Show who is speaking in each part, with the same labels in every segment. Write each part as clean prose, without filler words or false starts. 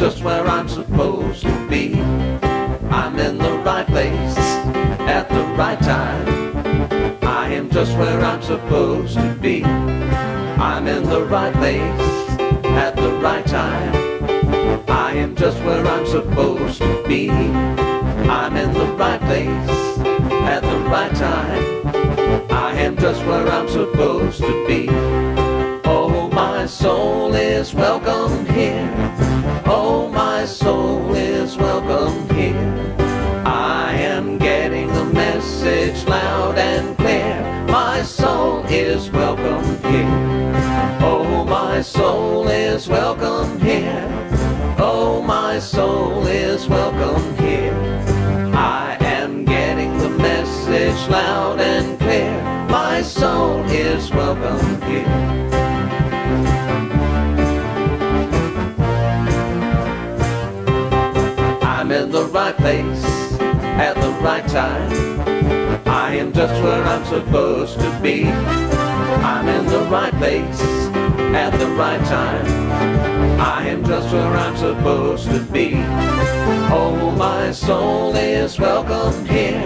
Speaker 1: just where I'm supposed to be. I'm in the right place at the right time. I am just where I'm supposed to be. I'm in the right place at the right time. I am just where I'm supposed to be. I'm in the right place at the right time. I am just where I'm supposed to be. Oh, my soul is welcome here. Oh, my soul is welcome here. I am getting the message loud and clear. My soul is welcome here. Oh, my soul is welcome here. Oh, my soul is welcome here. I am getting the message loud and clear. My soul is welcome here. I'm in the right place at the right time. I am just where I'm supposed to be. I'm in the right place at the right time. I am just where I'm supposed to be. Oh, my soul is welcome here.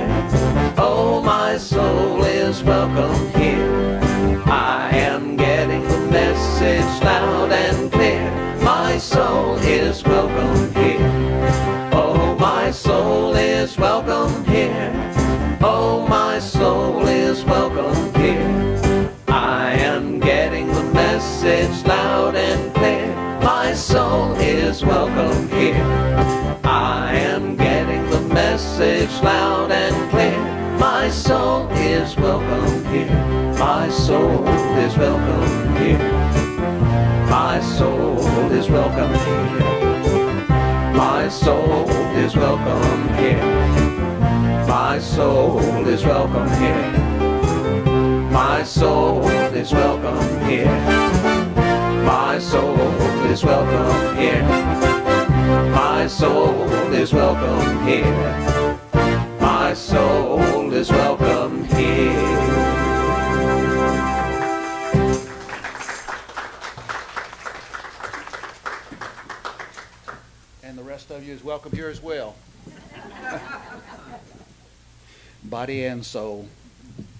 Speaker 1: Oh, my soul is welcome here. I am getting the message loud and clear. My soul is welcome here. Oh, my soul is welcome here. Oh, my soul is welcome here. I am getting the message loud and clear. My soul is welcome here. I am getting the message loud and clear. My soul is welcome here. My soul is welcome here. My soul is welcome here. My soul is welcome here. My soul is welcome here. My soul is welcome here. My soul is welcome here. My soul is welcome here. My soul is welcome here.
Speaker 2: And the rest of you is welcome here as well. Body and soul.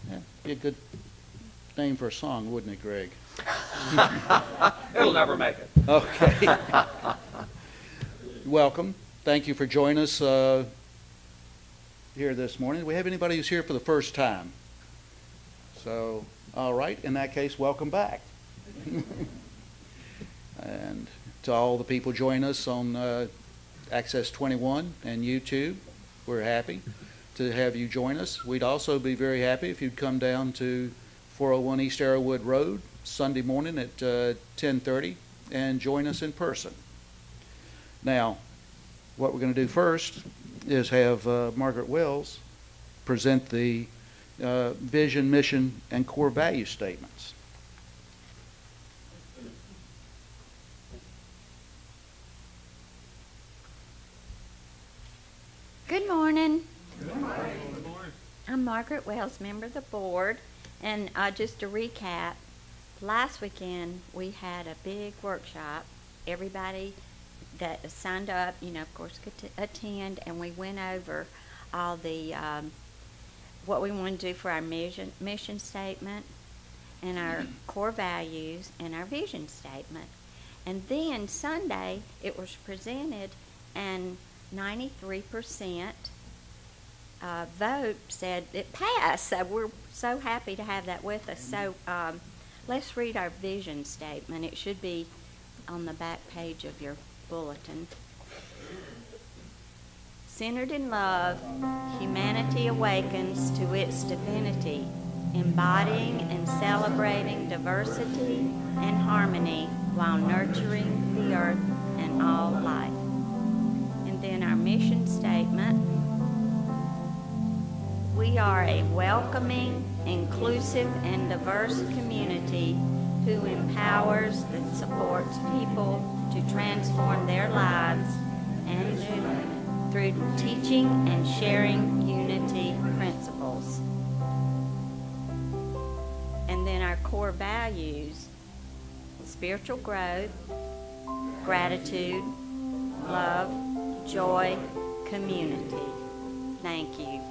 Speaker 2: That'd be a good name for a song, wouldn't it, Greg?
Speaker 1: It'll never make it.
Speaker 2: Okay. Welcome. Thank you for joining us here this morning. Do we have anybody who's here for the first time? So, all right. In that case, welcome back. And to all the people joining us on Access 21 and YouTube, we're happy to have you join us. We'd also be very happy if you'd come down to 401 East Arrowwood Road Sunday morning at 10:30 and join us in person. Now, what we're going to do first is have Margaret Wells present the vision, mission, and core value statements.
Speaker 3: Good morning.
Speaker 4: Good morning. Good morning.
Speaker 3: I'm Margaret Wells, member of the board. And just to recap, last weekend we had a big workshop. Everybody that signed up, of course, could attend, and we went over all the what we want to do for our mission statement and our core values and our vision statement. And then Sunday it was presented, and 93% vote said it passed. So we're so happy to have that with us. So let's read our vision statement. It should be on the back page of your bulletin. Centered in love, humanity awakens to its divinity, embodying and celebrating diversity and harmony while nurturing the earth and all life. And then our mission statement. We are a welcoming, inclusive, and diverse community who empowers and supports people to transform their lives and through teaching and sharing unity principles. And then our core values: spiritual growth, gratitude, love, joy, community. Thank you.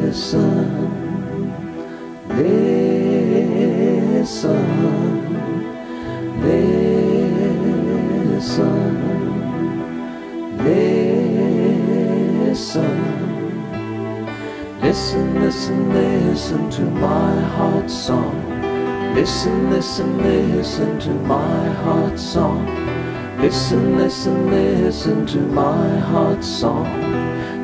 Speaker 1: Listen, listen, listen, listen. Listen, listen, listen to my heart song. Listen, listen, listen to my heart song. Listen, listen, listen to my heart song.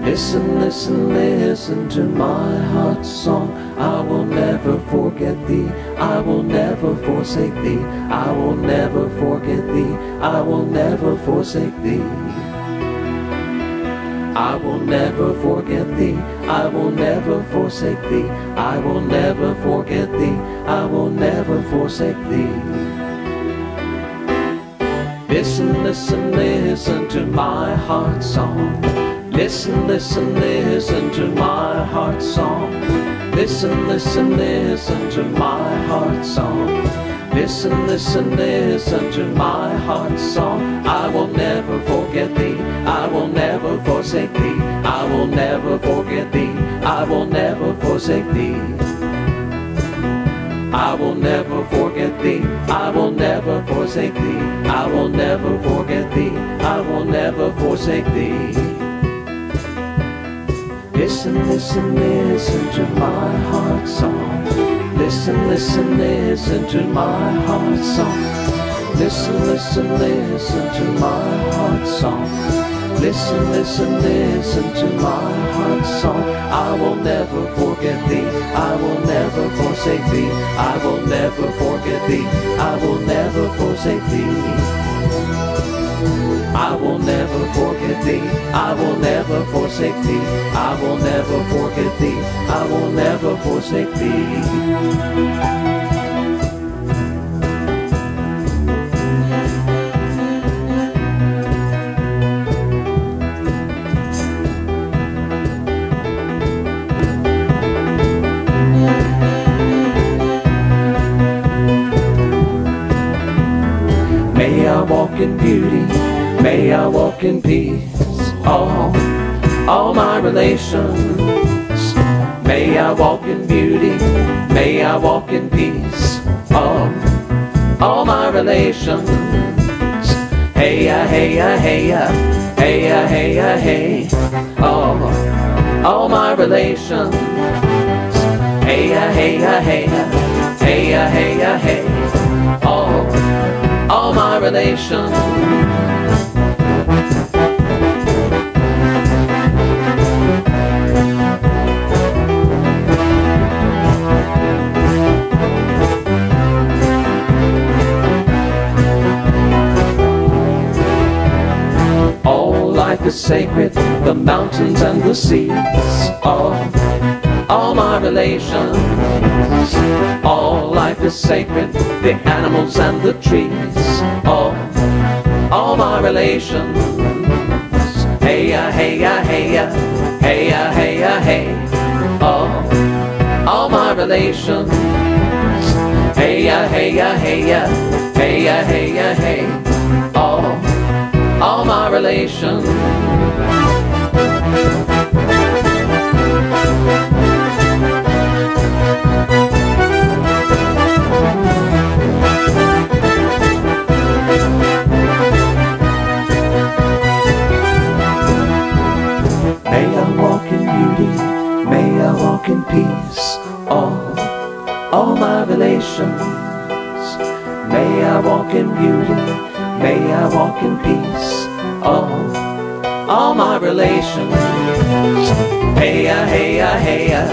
Speaker 1: Listen, listen, listen to my heart song. I will never forget thee. I will never forsake thee. I will never forget thee. I will never forsake thee. I will never forget thee. I will never forsake thee. I will never forget thee. I will never forsake thee. Listen, listen, listen to my heart song. Listen, listen, listen to my heart song. Listen, listen, listen to my heart song. Listen, listen, listen to my heart song. I will never forget thee. I will never forsake thee. I will never forget thee. I will never forsake thee. I will never forget thee. I will never forsake thee. I will never forget thee. I will never forsake thee. Listen, listen, listen to my heart song. Listen, listen, listen to my heart song. Listen, listen, listen to my heart song. Listen, listen, listen to my heart song. I will never forget thee. I will never forsake thee. I will never forget thee. I will never forsake thee. I will never forget thee. I will never forsake thee. I will never forget thee. I will never forsake thee. May I walk in beauty, may I walk in peace, all my relations. May I walk in beauty, may I walk in peace, all my relations. Hey ya, hey ya, hey ya, hey ya, hey ya, hey, all my relations. Hey ya, hey ya, hey ya, hey ya, hey ya, hey, all my relations. All life is sacred, the mountains and the seas, all my relations. All life is sacred, the animals and the trees, all my relations. Hey ya, hey ya, hey ya, hey ya, hey ya, hey, all my relations. Hey ya, hey ya, hey ya, hey ya, hey ya, hey, all my relations. May I walk in beauty, may I walk in peace, all my relations. May I walk in beauty, may I walk in peace, all my relations. Hey ya, hey ya, hey ya,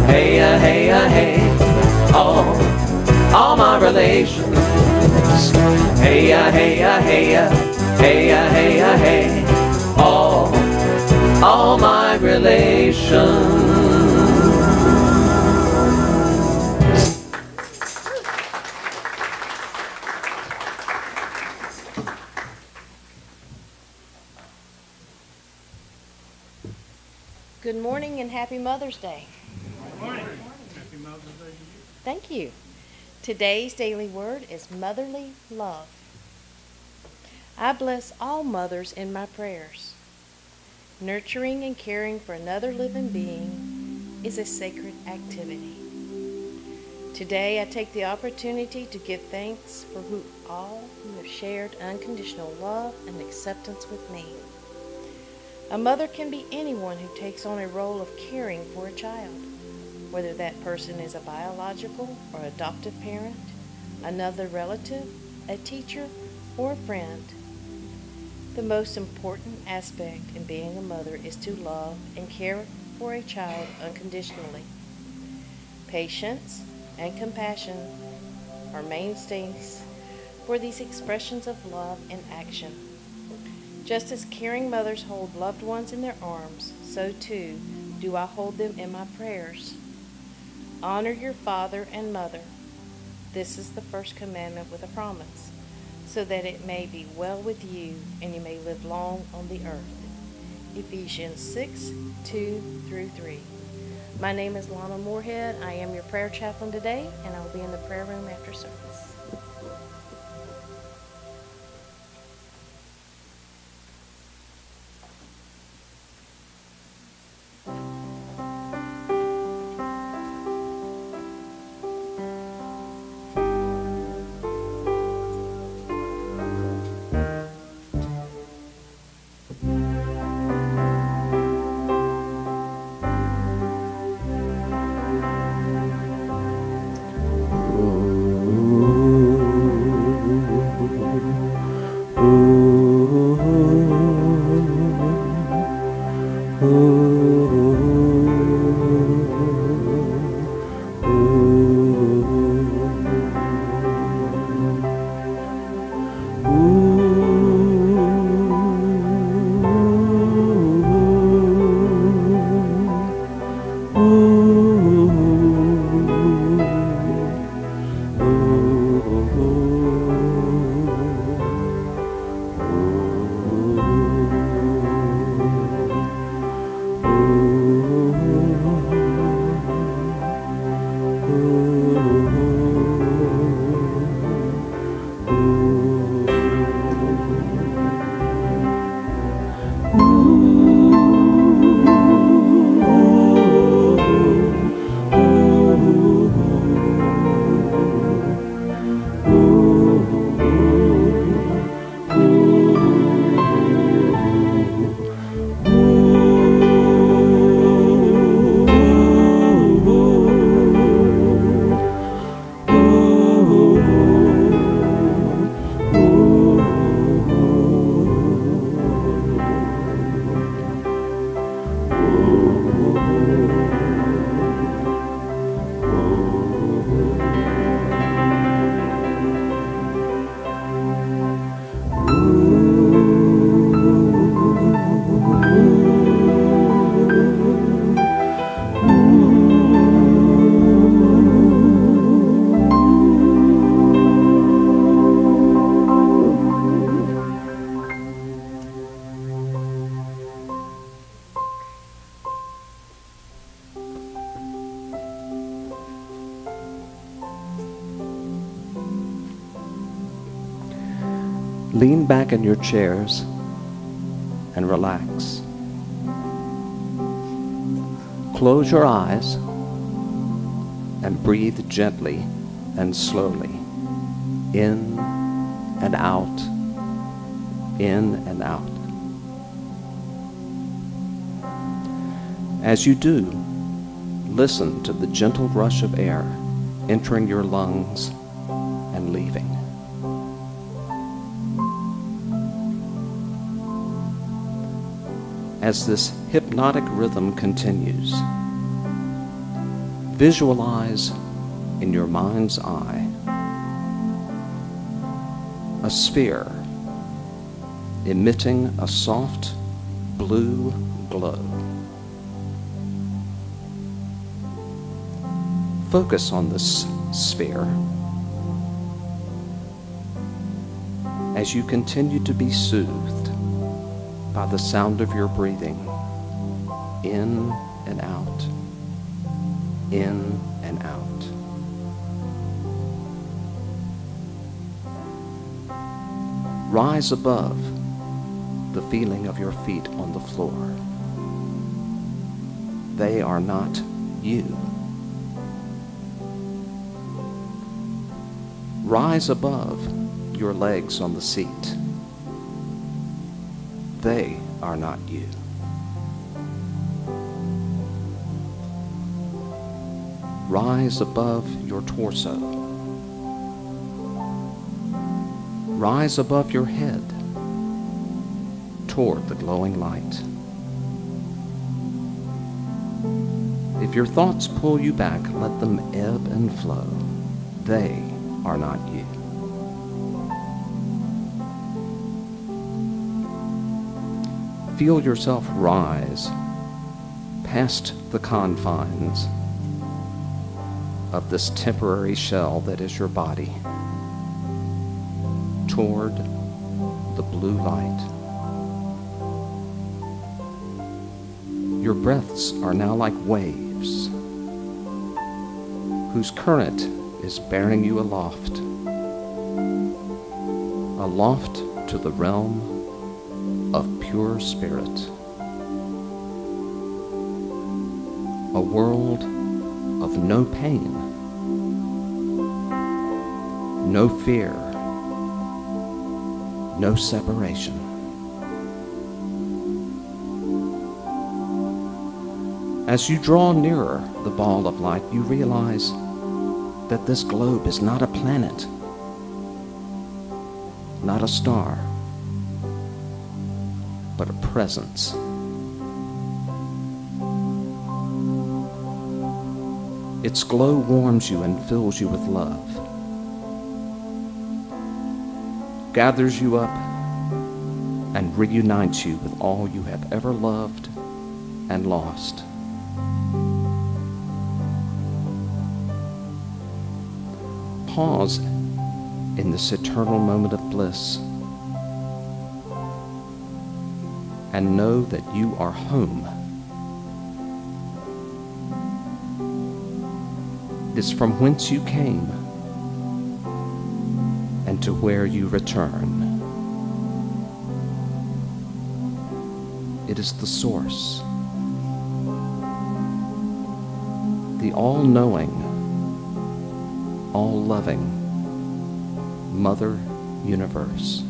Speaker 1: hey ya, hey ya, hey, all my relations. Hey ya, hey ya, hey ya, hey ya, hey ya, hey, all my relations.
Speaker 5: Good morning and happy Mother's Day.
Speaker 4: Good morning. Happy Mother's Day
Speaker 5: Thank you. Today's daily word is motherly love. I bless all mothers in my prayers. Nurturing and caring for another living being is a sacred activity. Today I take the opportunity to give thanks for all who have shared unconditional love and acceptance with me. A mother can be anyone who takes on a role of caring for a child, whether that person is a biological or adoptive parent, another relative, a teacher, or a friend. The most important aspect in being a mother is to love and care for a child unconditionally. Patience and compassion are mainstays for these expressions of love in action. Just as caring mothers hold loved ones in their arms, so too do I hold them in my prayers. Honor your father and mother. This is the first commandment with a promise, so that it may be well with you and you may live long on the earth. Ephesians 6:2-3. My name is Lana Moorhead. I am your prayer chaplain today, and I will be in the prayer room after service.
Speaker 1: Lean back in your chairs and relax. Close your eyes and breathe gently and slowly, in and out, in and out. As you do, listen to the gentle rush of air entering your lungs and leaving. As this hypnotic rhythm continues, visualize in your mind's eye a sphere emitting a soft blue glow. Focus on this sphere as you continue to be soothed by the sound of your breathing, in and out, in and out. Rise above the feeling of your feet on the floor. They are not you. Rise above your legs on the seat. They are not you. Rise above your torso. Rise above your head toward the glowing light. If your thoughts pull you back, let them ebb and flow. They are not you. Feel yourself rise past the confines of this temporary shell that is your body toward the blue light. Your breaths are now like waves whose current is bearing you aloft to the realm of pure spirit, a world of no pain, no fear, no separation. As you draw nearer the ball of light, you realize that this globe is not a planet, not a star, but a presence. Its glow warms you and fills you with love, gathers you up, and reunites you with all you have ever loved and lost. Pause in this eternal moment of bliss and know that you are home. It is from whence you came and to where you return. It is the source, the all-knowing, all-loving Mother Universe.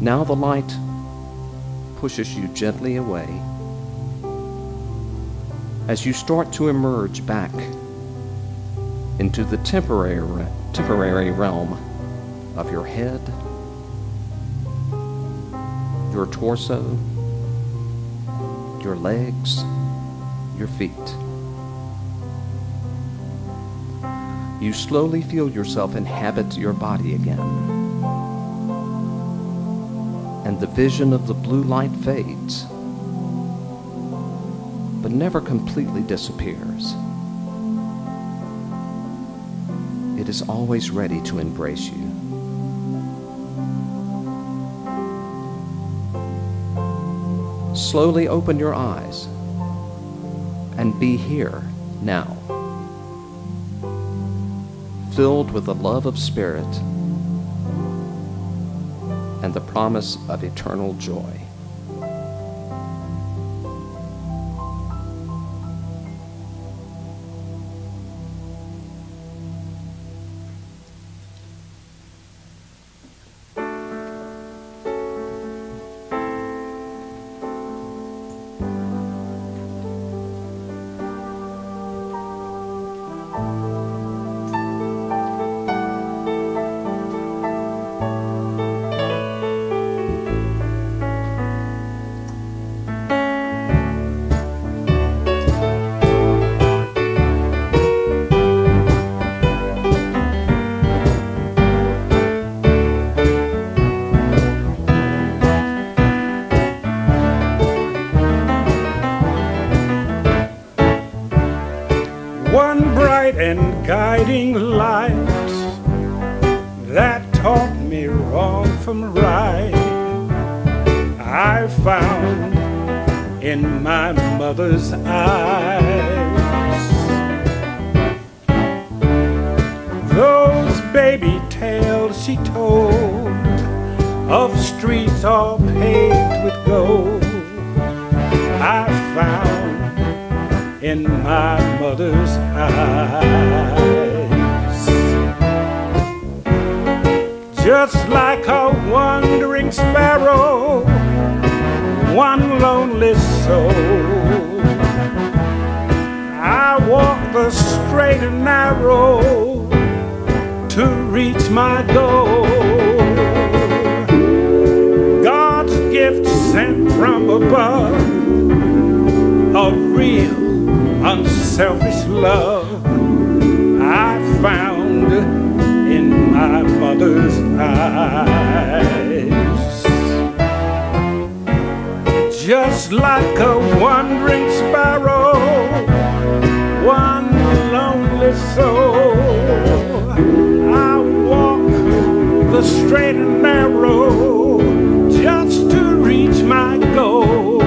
Speaker 1: Now the light pushes you gently away as you start to emerge back into the temporary realm of your head, your torso, your legs, your feet. You slowly feel yourself inhabit your body again, and the vision of the blue light fades, but never completely disappears. It is always ready to embrace you. Slowly open your eyes and be here now, filled with the love of spirit and the promise of eternal joy.
Speaker 4: One bright and guiding light that taught me wrong from right. I found in my mother's eyes. Those baby tales she told of streets all paved with gold, I found in my mother's eyes. Just like a wandering sparrow, one lonely soul, I walk the straight and narrow to reach my goal. God's gift sent from above, a real unselfish love I found in my mother's eyes. Just like a wandering sparrow, one lonely soul, I walk the straight and narrow just to reach my goal.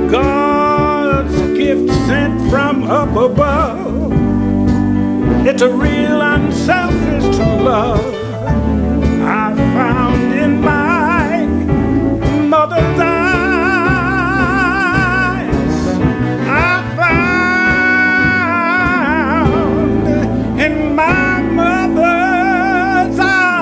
Speaker 4: God's gift sent from up above, it's a real unselfish love I found in my mother's eyes. I found in my mother's eyes.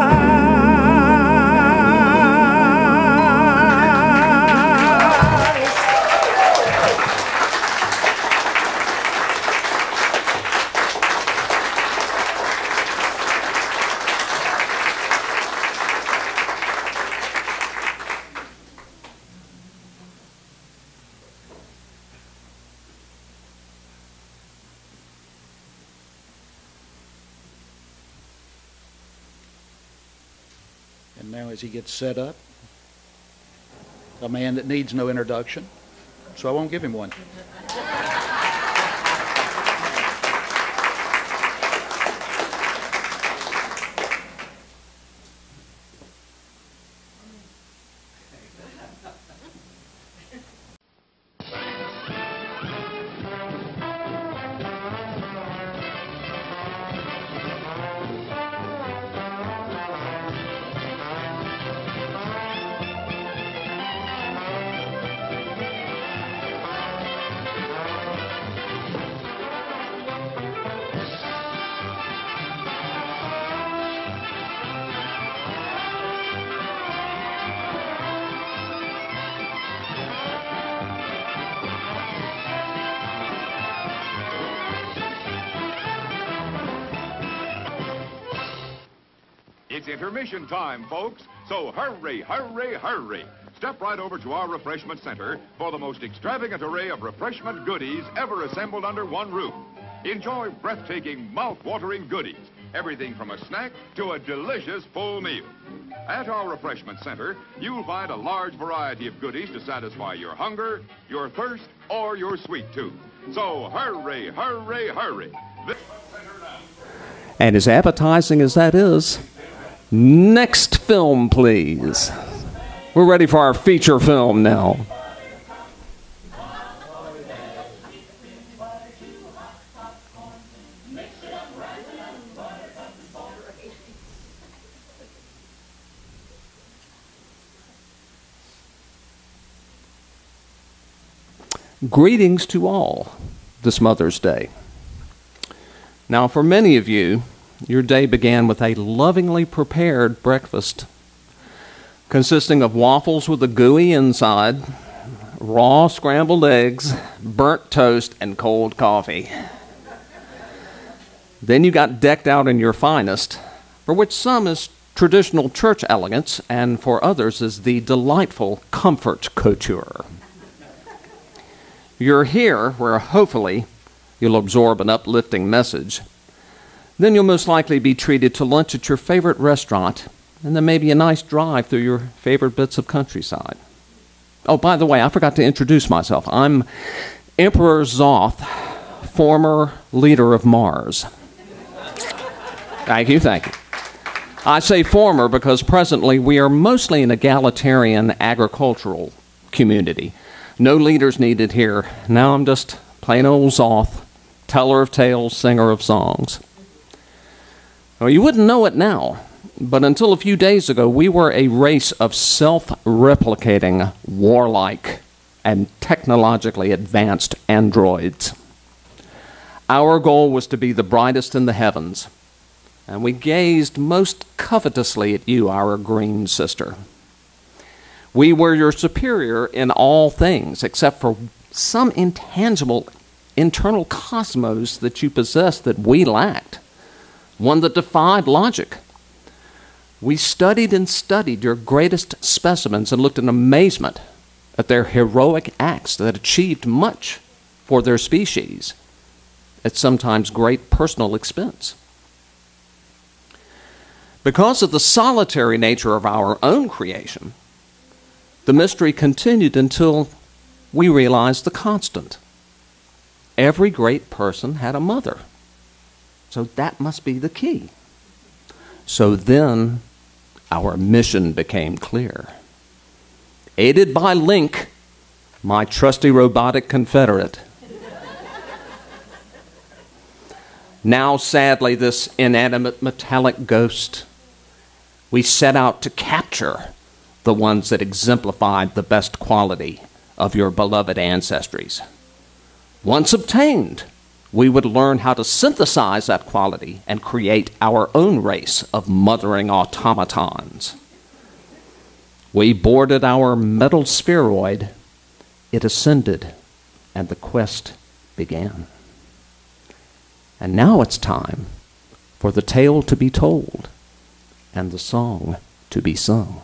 Speaker 2: And now as he gets set up, a man that needs no introduction, so I won't give him one.
Speaker 6: It's intermission time, folks, so hurry, hurry, hurry. Step right over to our refreshment center for the most extravagant array of refreshment goodies ever assembled under one roof. Enjoy breathtaking, mouth-watering goodies, everything from a snack to a delicious full meal. At our refreshment center, you'll find a large variety of goodies to satisfy your hunger, your thirst, or your sweet tooth. So hurry, hurry, hurry.
Speaker 1: And as appetizing as that is, next film, please. We're ready for our feature film now. Greetings to all this Mother's Day. Now, for many of you, your day began with a lovingly prepared breakfast consisting of waffles with a gooey inside, raw scrambled eggs, burnt toast, and cold coffee. Then you got decked out in your finest, for which some is traditional church elegance, and for others is the delightful comfort couture. You're here where hopefully you'll absorb an uplifting message. Then you'll most likely be treated to lunch at your favorite restaurant, and then maybe a nice drive through your favorite bits of countryside. Oh, by the way, I forgot to introduce myself. I'm Emperor Zoth, former leader of Mars. Thank you, thank you.
Speaker 7: I say former because presently we are mostly an egalitarian agricultural community. No leaders needed here. Now I'm just plain old Zoth, teller of tales, singer of songs. Well, you wouldn't know it now, but until a few days ago, we were a race of self-replicating, warlike, and technologically advanced androids. Our goal was to be the brightest in the heavens, and we gazed most covetously at you, our green sister. We were your superior in all things, except for some intangible internal cosmos that you possessed that we lacked, one that defied logic. We studied and studied your greatest specimens and looked in amazement at their heroic acts that achieved much for their species at sometimes great personal expense. Because of the solitary nature of our own creation, the mystery continued until we realized the constant. Every great person had a mother. So that must be the key. So then our mission became clear. Aided by Link, my trusty robotic confederate. Now, sadly, this inanimate metallic ghost, we set out to capture the ones that exemplified the best quality of your beloved ancestries. Once obtained, we would learn how to synthesize that quality and create our own race of mothering automatons. We boarded our metal spheroid, it ascended, and the quest began. And now it's time for the tale to be told and the song to be sung.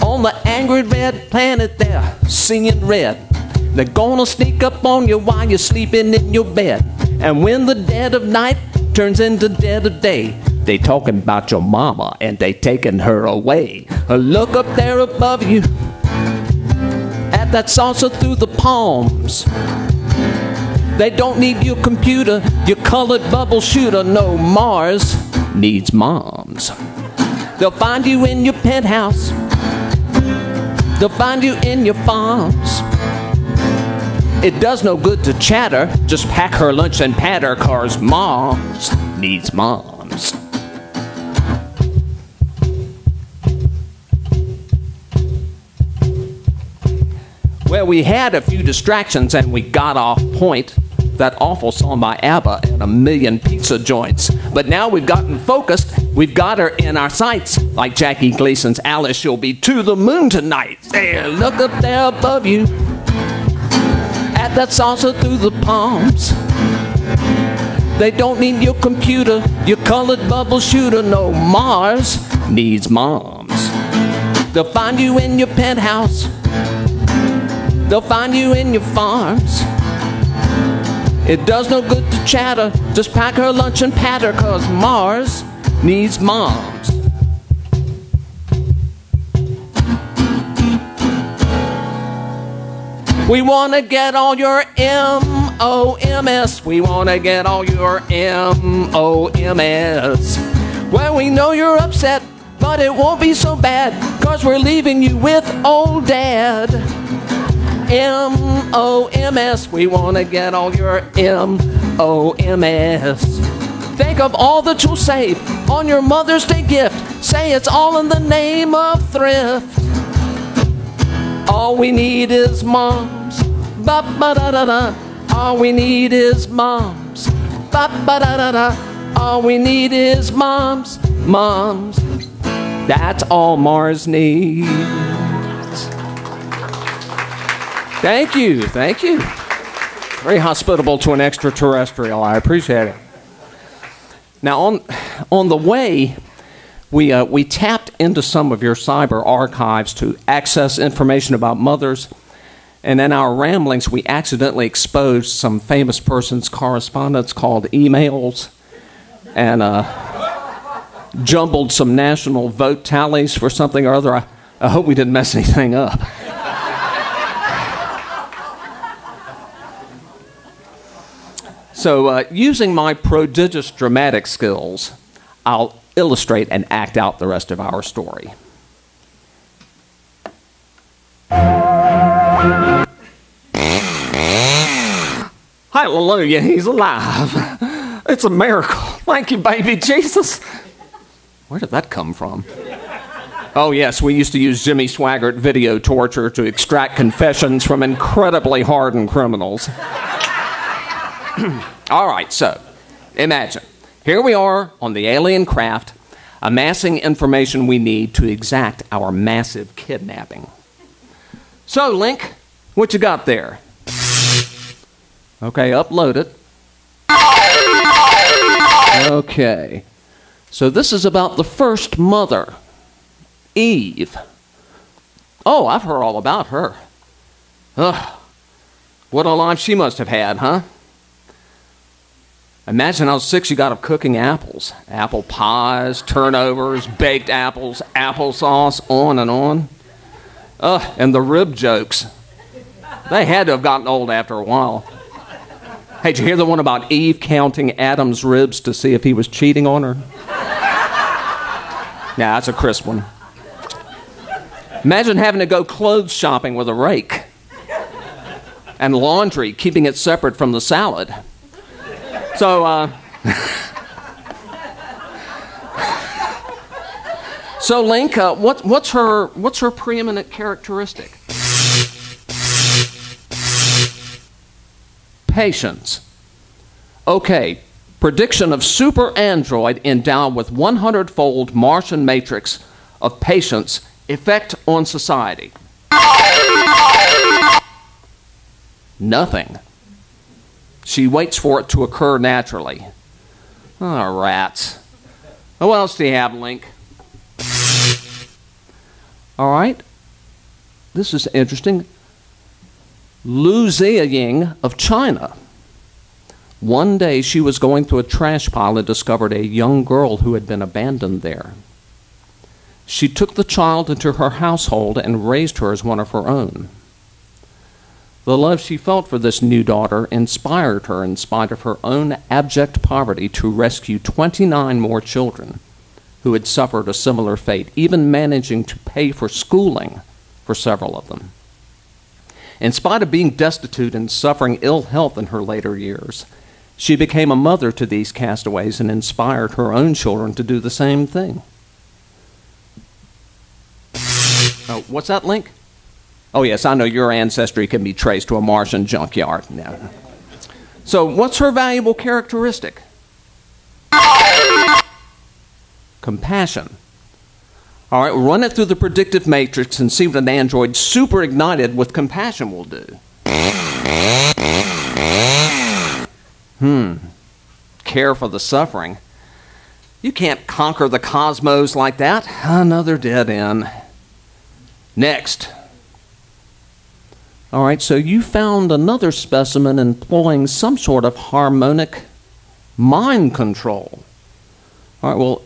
Speaker 7: On the angry red planet they're seeing red. They're gonna sneak up on you while you're sleeping in your bed. And when the dead of night turns into dead of day, they talking about your mama and they taking her away. Look up there above you at that saucer through the palms. They don't need your computer, your colored bubble shooter. No, Mars needs moms. They'll find you in your penthouse. They'll find you in your farms. It does no good to chatter. Just pack her lunch and pat her, 'cause Mars needs moms. Well, we had a few distractions and we got off point. That awful song by ABBA and a million pizza joints. But now we've gotten focused. We've got her in our sights. Like Jackie Gleason's Alice, she'll be to the moon tonight. There, look up there above you at that saucer through the palms. They don't need your computer, your colored bubble shooter. No, Mars needs moms. They'll find you in your penthouse. They'll find you in your farms. It does no good to chatter. Just pack her lunch and pat her, 'cause Mars needs moms. We want to get all your M-O-M-S. We want to get all your M-O-M-S. Well, we know you're upset, but it won't be so bad, 'cause we're leaving you with old Dad. M-O-M-S. We want to get all your M-O-M-S. Think of all that you'll save on your Mother's Day gift. Say it's all in the name of thrift. All we need is moms. Ba-ba-da-da-da. All we need is moms. Ba-ba-da-da-da. All we need is moms. Moms. That's all Mars needs. Thank you, thank you. Very hospitable to an extraterrestrial. I appreciate it. Now, on the way, we tapped into some of your cyber archives to access information about mothers, and in our ramblings, we accidentally exposed some famous person's correspondence called emails, and jumbled some national vote tallies for something or other. I hope we didn't mess anything up. So using my prodigious dramatic skills, I'll illustrate and act out the rest of our story. Hallelujah, he's alive. It's a miracle. Thank you, baby Jesus. Where did that come from? Oh, yes, we used to use Jimmy Swaggart video torture to extract confessions from incredibly hardened criminals. All right, so imagine. Here we are on the alien craft, amassing information we need to exact our massive kidnapping. So, Link, what you got there? Okay, upload it. Okay. So this is about the first mother, Eve. Oh, I've heard all about her. Ugh. What a life she must have had, huh? Imagine how sick she got of cooking apples. Apple pies, turnovers, baked apples, applesauce, on and on. Ugh, and the rib jokes. They had to have gotten old after a while. Hey, did you hear the one about Eve counting Adam's ribs to see if he was cheating on her? Yeah, that's a crisp one. Imagine having to go clothes shopping with a rake. And laundry, keeping it separate from the salad. So, so Link, what's her preeminent characteristic? Patience. Okay, prediction of super android endowed with 100-fold Martian matrix of patience, effect on society. Nothing. She waits for it to occur naturally. Oh, rats. What else do you have, Link? All right. This is interesting. Lu Ziying of China. One day she was going through a trash pile and discovered a young girl who had been abandoned there. She took the child into her household and raised her as one of her own. The love she felt for this new daughter inspired her, in spite of her own abject poverty, to rescue 29 more children who had suffered a similar fate, even managing to pay for schooling for several of them. In spite of being destitute and suffering ill health in her later years, she became a mother to these castaways and inspired her own children to do the same thing. Oh, what's that, Link? Oh, yes, I know your ancestry can be traced to a Martian junkyard. Yeah. So what's her valuable characteristic? Compassion. All right, run it through the predictive matrix and see what an android super ignited with compassion will do. Care for the suffering. You can't conquer the cosmos like that. Another dead end. Next. All right, so you found another specimen employing some sort of harmonic mind control. All right, well,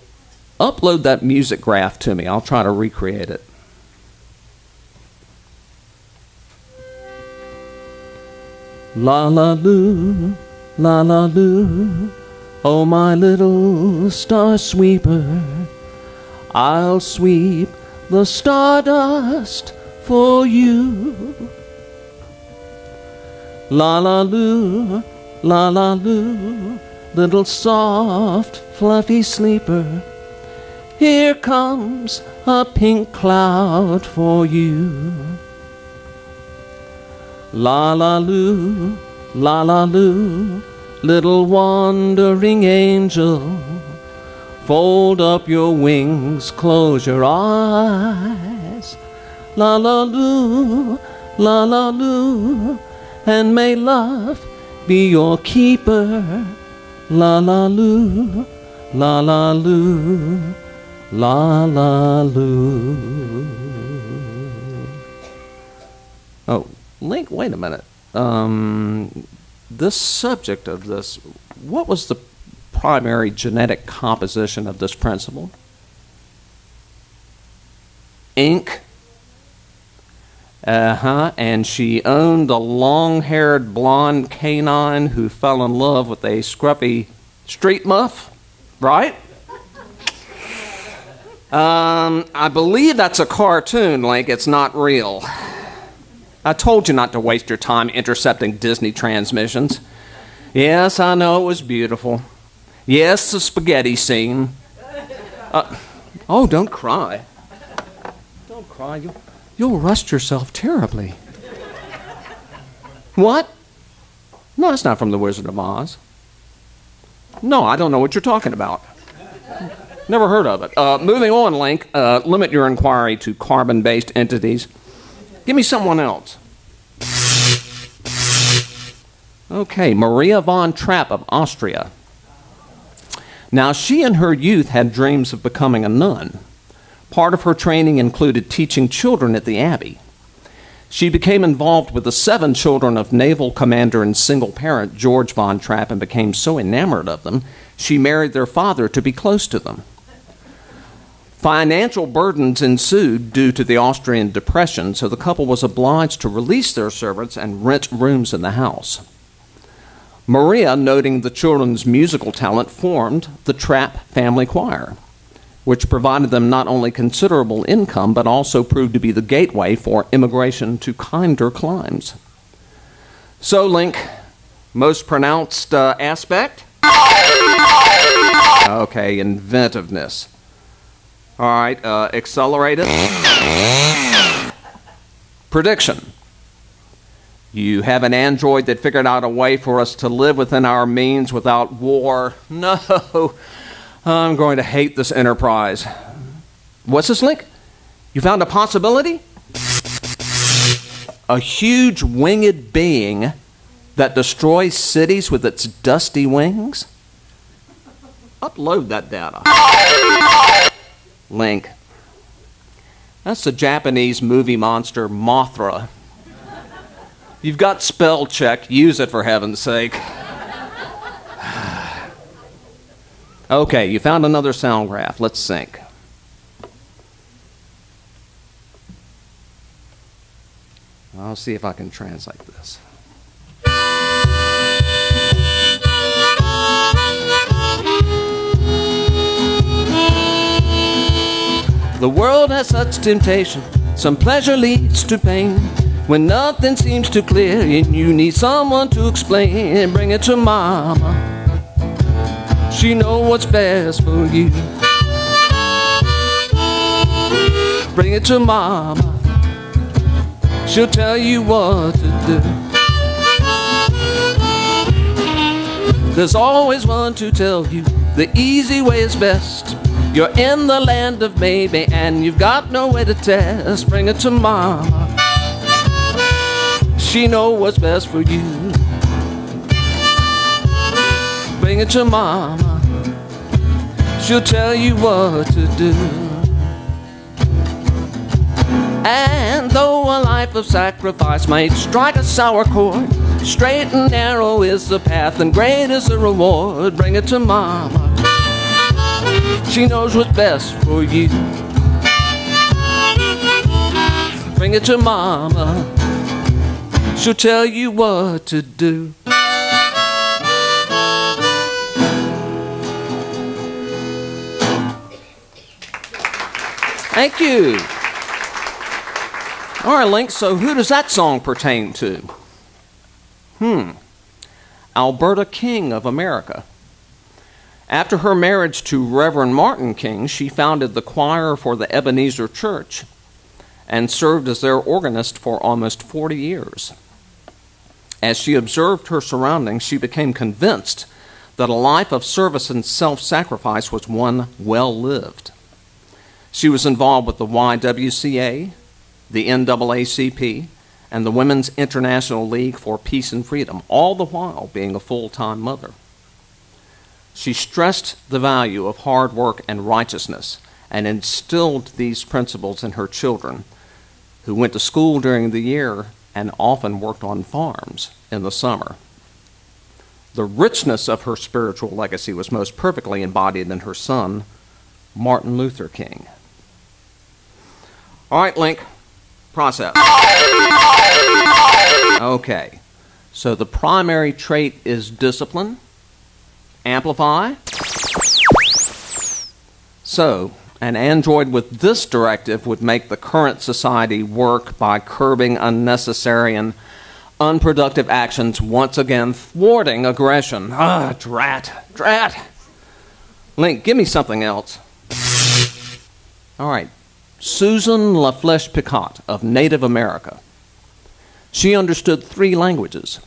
Speaker 7: upload that music graph to me. I'll try to recreate it. La la loo, oh my little star sweeper, I'll sweep the stardust for you. La la loo, little soft fluffy sleeper, here comes a pink cloud for you. La la loo, little wandering angel, fold up your wings, close your eyes. La la loo, and may love be your keeper. La la loo, la loo, la loo. Oh, Link, wait a minute. This subject of this, what was the primary genetic composition of this principle? Ink. And she owned a long-haired blonde canine who fell in love with a scruffy street muff, right? I believe that's a cartoon, Link. It's not real. I told you not to waste your time intercepting Disney transmissions. Yes, I know it was beautiful. Yes, the spaghetti scene. Oh, don't cry. Don't cry. You'll rust yourself terribly. What? No, that's not from The Wizard of Oz. No, I don't know what you're talking about. Never heard of it. Moving on, Link. Limit your inquiry to carbon-based entities. Give me someone else. Okay, Maria von Trapp of Austria. Now, she in her youth had dreams of becoming a nun. Part of her training included teaching children at the Abbey. She became involved with the 7 children of naval commander and single parent George von Trapp and became so enamored of them, she married their father to be close to them. Financial burdens ensued due to the Austrian depression, so the couple was obliged to release their servants and rent rooms in the house. Maria, noting the children's musical talent, formed the Trapp Family Choir, which provided them not only considerable income, but also proved to be the gateway for immigration to kinder climes. So, Link, most pronounced aspect? Okay, inventiveness. All right, accelerated. Prediction. You have an android that figured out a way for us to live within our means without war. No, I'm going to hate this enterprise. What's this, Link? You found a possibility? A huge winged being that destroys cities with its dusty wings? Upload that data. Link. That's the Japanese movie monster Mothra. You've got spell check. Use it, for heaven's sake. Okay, you found another sound graph. Let's sync. I'll see if I can translate this. The world has such temptation. Some pleasure leads to pain. When nothing seems too clear and you need someone to explain, bring it to Mama. She knows what's best for you. Bring it to Mama. She'll tell you what to do. There's always one to tell you the easy way is best. You're in the land of maybe and you've got no way to test. Bring it to Mama. She knows what's best for you. Bring it to Mama. She'll tell you what to do. And though a life of sacrifice might strike a sour chord, straight and narrow is the path and great is the reward. Bring it to Mama. She knows what's best for you. Bring it to Mama. She'll tell you what to do. Thank you. All right, Link, so who does that song pertain to? Alberta King of America. After her marriage to Reverend Martin King, she founded the choir for the Ebenezer Church and served as their organist for almost 40 years. As she observed her surroundings, she became convinced that a life of service and self-sacrifice was one well lived. She was involved with the YWCA, the NAACP, and the Women's International League for Peace and Freedom, all the while being a full-time mother. She stressed the value of hard work and righteousness and instilled these principles in her children, who went to school during the year and often worked on farms in the summer. The richness of her spiritual legacy was most perfectly embodied in her son, Martin Luther King. All right, Link, process. Okay. So the primary trait is discipline. Amplify. So, an android with this directive would make the current society work by curbing unnecessary and unproductive actions, once again thwarting aggression. Ah, drat. Link, give me something else. All right. Susan LaFlèche Picot of Native America. She understood 3 languages.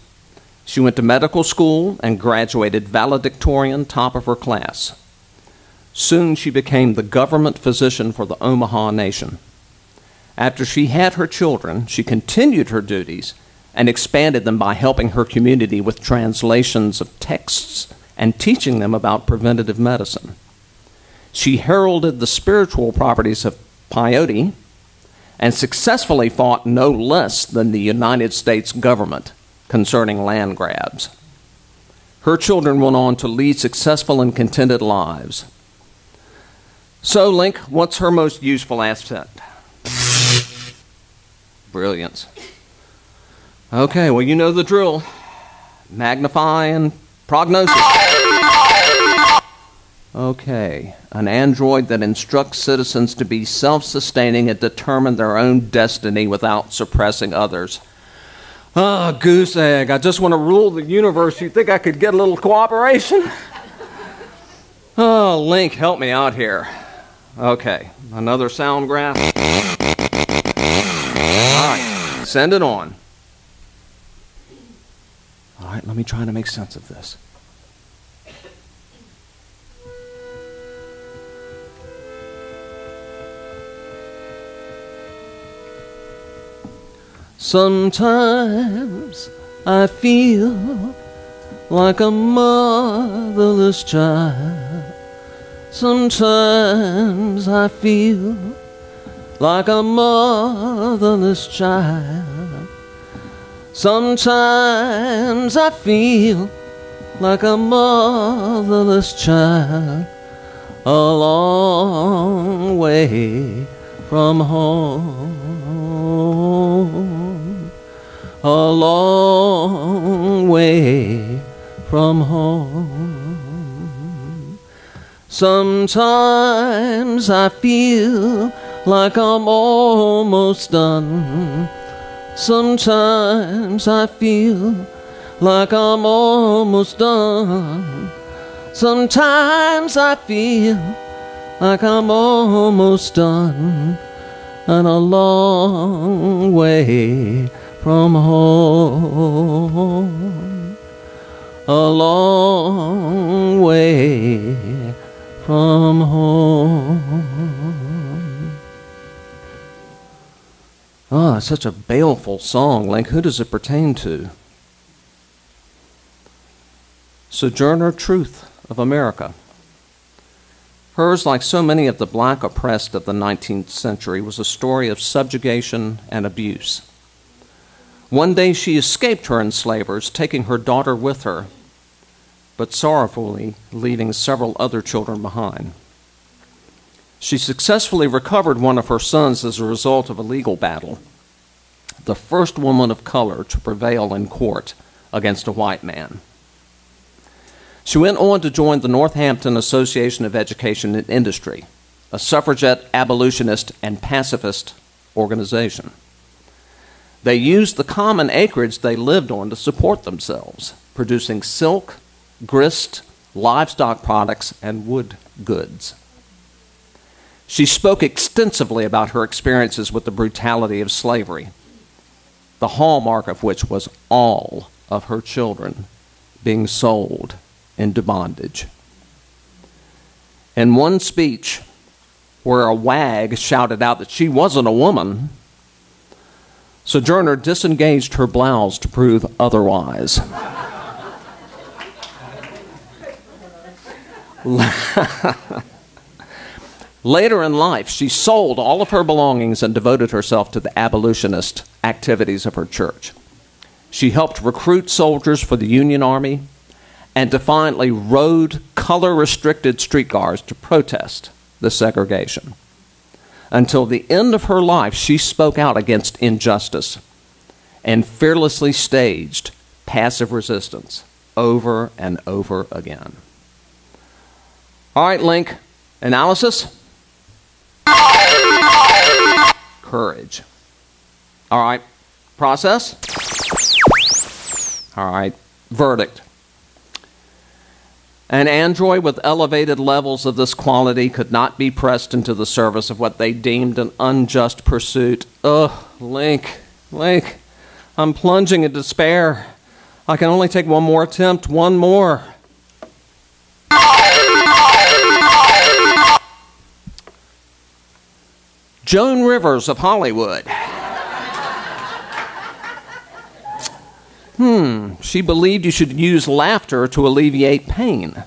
Speaker 7: She went to medical school and graduated valedictorian, top of her class. Soon she became the government physician for the Omaha Nation. After she had her children, she continued her duties and expanded them by helping her community with translations of texts and teaching them about preventative medicine. She heralded the spiritual properties of peyote and successfully fought no less than the United States government concerning land grabs. Her children went on to lead successful and contented lives. So, Link, what's her most useful asset? Brilliance. Okay, well, you know the drill. Magnify and prognosis. Okay, an android that instructs citizens to be self-sustaining and determine their own destiny without suppressing others. Ah, goose egg, I just want to rule the universe. You think I could get a little cooperation? Oh, Link, help me out here. Okay, another sound graph. All right, send it on. All right, let me try to make sense of this. Sometimes I feel like a motherless child. Sometimes I feel like a motherless child. Sometimes I feel like a motherless child, a long way from home, a long way from home. Sometimes I feel like I'm almost done. Sometimes I feel like I'm almost done. Sometimes I feel like I'm almost done, and a long way from home, a long way from home. Ah, such a baleful song, Link. Who does it pertain to? Sojourner Truth of America. Hers, like so many of the black oppressed of the 19th century, was a story of subjugation and abuse. One day she escaped her enslavers, taking her daughter with her, but sorrowfully leaving several other children behind. She successfully recovered one of her sons as a result of a legal battle, the first woman of color to prevail in court against a white man. She went on to join the Northampton Association of Education and Industry, a suffragette, abolitionist, and pacifist organization. They used the common acreage they lived on to support themselves, producing silk, grist, livestock products, and wood goods. She spoke extensively about her experiences with the brutality of slavery, the hallmark of which was all of her children being sold into bondage. In one speech, where a wag shouted out that she wasn't a woman, Sojourner disengaged her blouse to prove otherwise. Later in life, she sold all of her belongings and devoted herself to the abolitionist activities of her church. She helped recruit soldiers for the Union Army and defiantly rode color-restricted streetcars to protest the segregation. Until the end of her life, she spoke out against injustice and fearlessly staged passive resistance over and over again. All right, Link, analysis? Courage. All right, process? All right, verdict. An android with elevated levels of this quality could not be pressed into the service of what they deemed an unjust pursuit. Ugh, Link, I'm plunging in despair. I can only take one more attempt, one more. Joan Rivers of Hollywood. She believed you should use laughter to alleviate pain.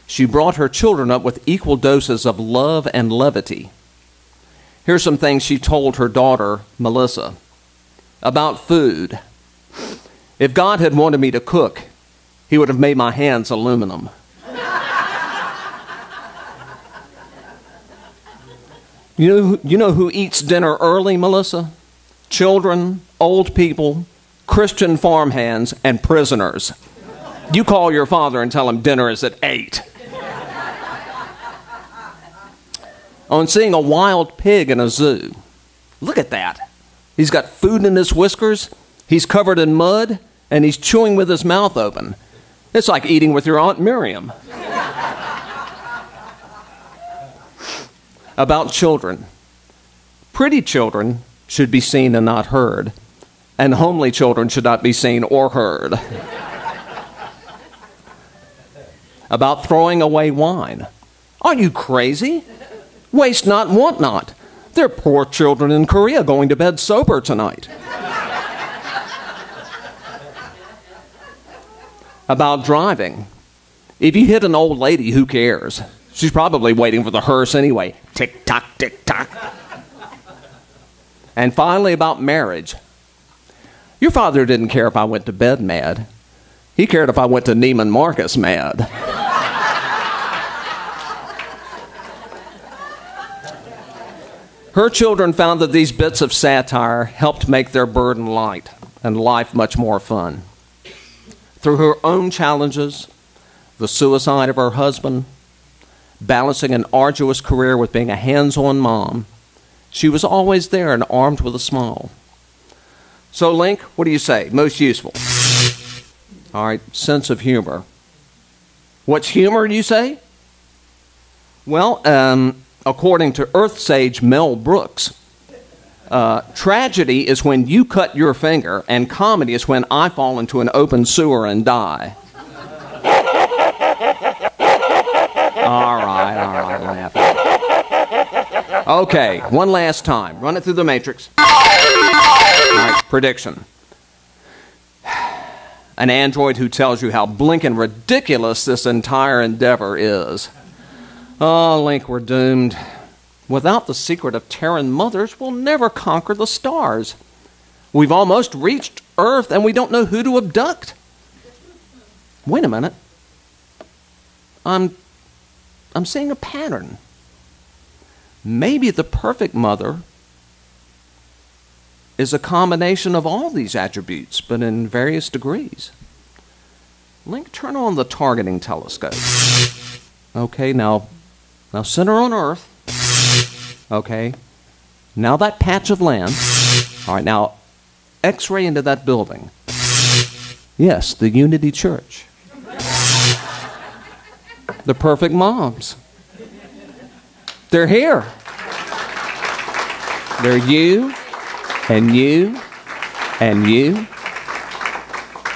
Speaker 7: She brought her children up with equal doses of love and levity. Here's some things she told her daughter, Melissa, about food. If God had wanted me to cook, he would have made my hands aluminum. You know who eats dinner early, Melissa? Children, old people, Christian farmhands, and prisoners. You call your father and tell him dinner is at 8. On seeing a wild pig in a zoo. Look at that. He's got food in his whiskers, he's covered in mud, and he's chewing with his mouth open. It's like eating with your Aunt Miriam. About children. Pretty children should be seen and not heard, and homely children should not be seen or heard. About throwing away wine. Are you crazy? Waste not, want not. There are poor children in Korea going to bed sober tonight. About driving. If you hit an old lady, who cares? She's probably waiting for the hearse anyway. Tick-tock, tick-tock. And finally, about marriage. Your father didn't care if I went to bed mad. He cared if I went to Neiman Marcus mad. Her children found that these bits of satire helped make their burden light and life much more fun. Through her own challenges, the suicide of her husband, balancing an arduous career with being a hands-on mom, she was always there and armed with a smile. So, Link, what do you say? Most useful. All right, sense of humor. What's humor, you say? Well, according to Earth sage Mel Brooks, tragedy is when you cut your finger, and comedy is when I fall into an open sewer and die. All right, laugh at it. Okay, one last time. Run it through the matrix. All right, prediction. An android who tells you how blinking ridiculous this entire endeavor is. Oh, Link, we're doomed. Without the secret of Terran mothers, we'll never conquer the stars. We've almost reached Earth, and we don't know who to abduct. Wait a minute. I'm seeing a pattern. Maybe the perfect mother is a combination of all these attributes, but in various degrees. Link, turn on the targeting telescope. Okay, now center on Earth. Okay, now that patch of land. All right, now X-ray into that building. Yes, the Unity Church. The perfect moms. They're here. They're you, and you, and you.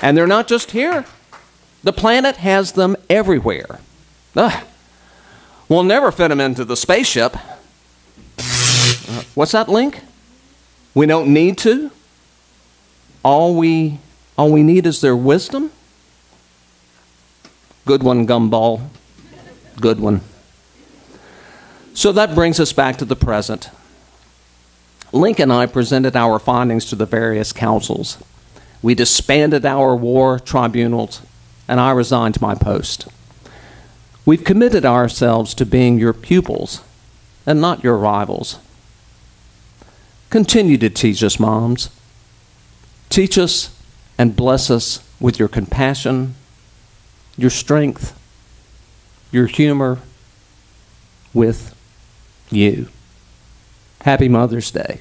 Speaker 7: And they're not just here. The planet has them everywhere. We'll never fit them into the spaceship. What's that, Link? We don't need to? All we need is their wisdom? Good one, Gumball. Good one. So that brings us back to the present. Link and I presented our findings to the various councils. We disbanded our war tribunals, and I resigned my post. We've committed ourselves to being your pupils and not your rivals. Continue to teach us, moms. Teach us and bless us with your compassion, your strength, your humor, with you. Happy Mother's Day.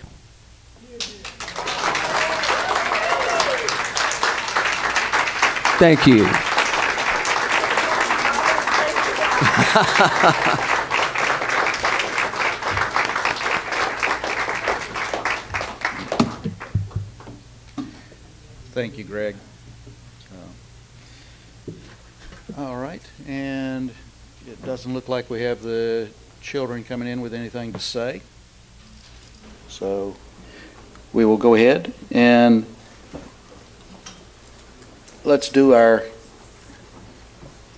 Speaker 7: Thank you.
Speaker 2: Thank you, Greg. All right, and it doesn't look like we have the children coming in with anything to say. So we will go ahead and let's do our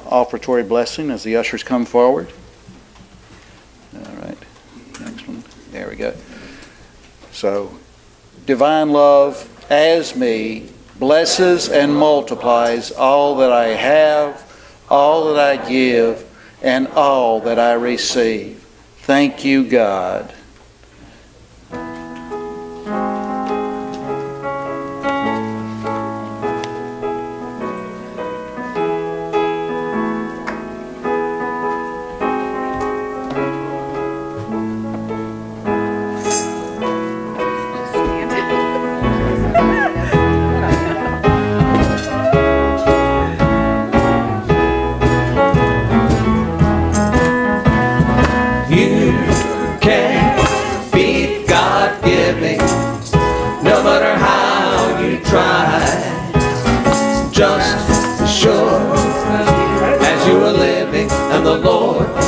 Speaker 2: offertory blessing as the ushers come forward. All right, next one. There we go. So, divine love as me blesses and multiplies all that I have, all that I give, and all that I receive. Thank you, God.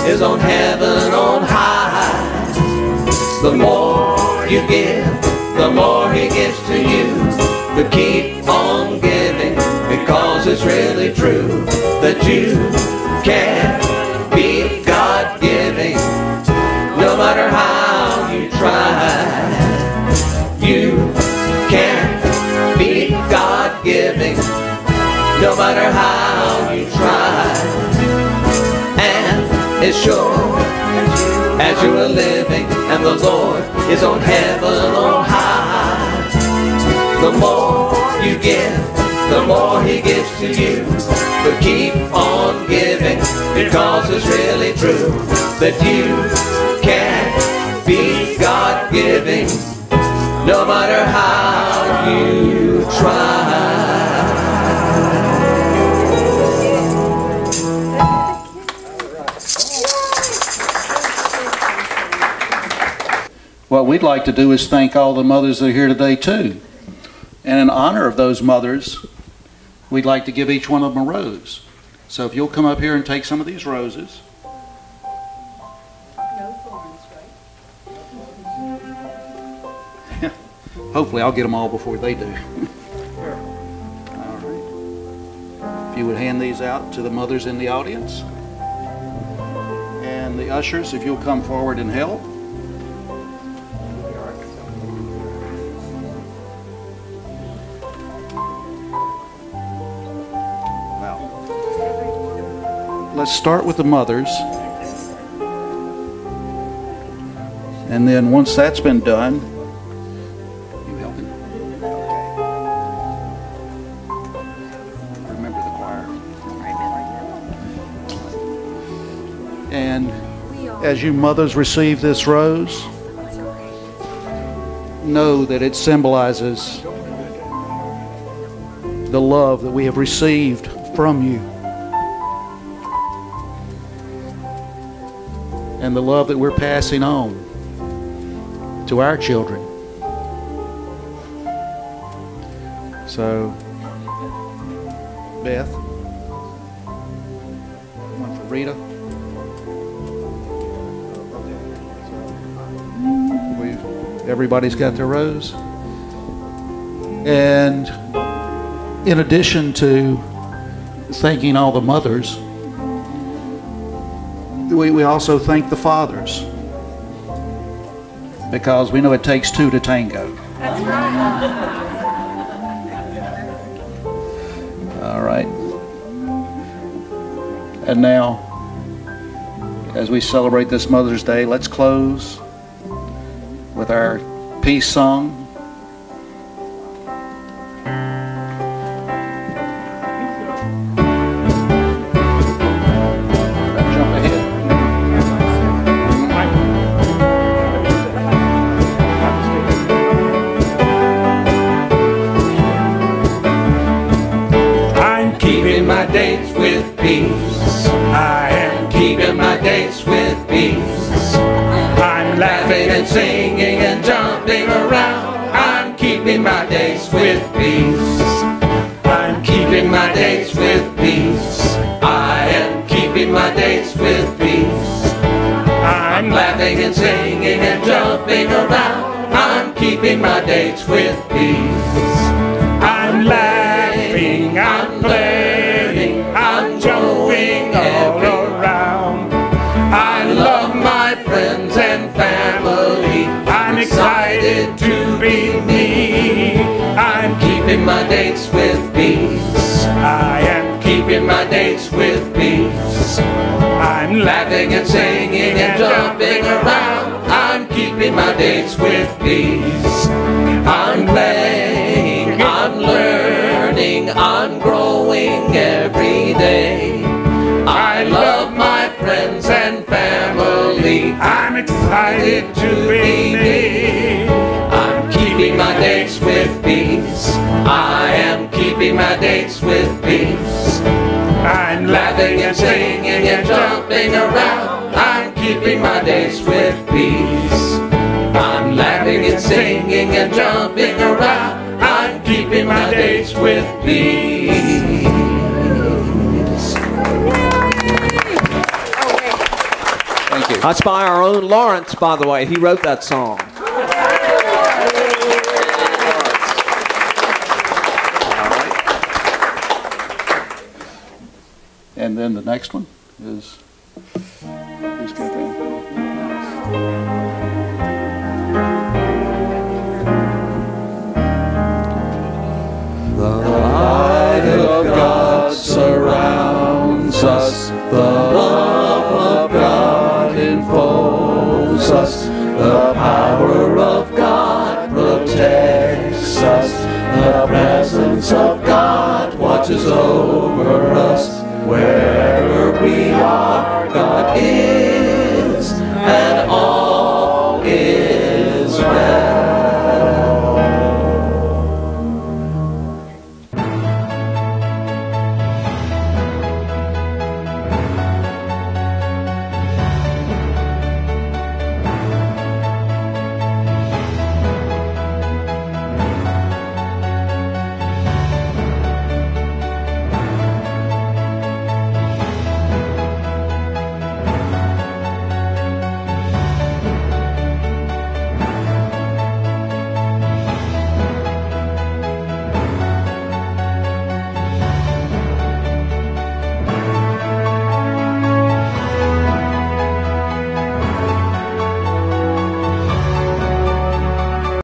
Speaker 1: Is on heaven on high. The more you give, the more he gives to you. But keep on giving, because it's really true that you can be God-giving, no matter how you try. You can be God-giving, no matter how you try. As sure as you are living, and the Lord is on heaven on high. The more you give, the more he gives to you. But keep on giving, because it's really true that you can be God-giving, no matter how you try.
Speaker 2: What we'd like to do is thank all the mothers that are here today too. And in honor of those mothers, we'd like to give each one of them a rose. So if you'll come up here and take some of these roses.
Speaker 8: No thorns, right?
Speaker 2: Hopefully I'll get them all before they do. All right. If you would hand these out to the mothers in the audience. And the ushers, if you'll come forward and help. Let's start with the mothers, and then once that's been done, you helping? Remember the choir. And as you mothers receive this rose, know that it symbolizes the love that we have received from you. And the love that we're passing on to our children. So, Beth, one for Rita. Everybody's got their rose. And in addition to thanking all the mothers, we also thank the fathers, because we know it takes two to tango.
Speaker 8: That's right.
Speaker 2: All right. And now, as we celebrate this Mother's Day, let's close with our peace song. Jump ahead.
Speaker 4: I'm
Speaker 1: Keeping my dates with peace.
Speaker 4: I am
Speaker 1: Keeping my dates with peace.
Speaker 4: I'm
Speaker 1: Laughing and singing and jumping around. I'm keeping my dates with peace.
Speaker 4: I'm
Speaker 1: Keeping my dates with peace. I am keeping my dates with peace. I'm laughing and singing and jumping around. I'm keeping my dates with peace.
Speaker 4: I'm laughing, I'm playing, I'm jumping all around.
Speaker 1: I love my friends and family.
Speaker 4: I'm excited to be me. I'm
Speaker 1: Keeping my dates with peace.
Speaker 4: I am
Speaker 1: Keeping my dates with peace.
Speaker 4: I'm
Speaker 1: Laughing and singing and jumping around. I'm keeping my dates with peace. I'm playing, I'm learning, I'm growing every day. I love my friends and family.
Speaker 4: I'm excited to be me.
Speaker 1: I'm keeping my dates with peace. I am keeping my dates with peace.
Speaker 4: I'm
Speaker 1: Laughing and singing and jumping around. I'm keeping my dates with peace. I'm laughing and singing and jumping around. I'm keeping my dates with peace.
Speaker 2: Thank you.
Speaker 7: That's by our own Lawrence, by the way. He wrote that song.
Speaker 2: And then the next one is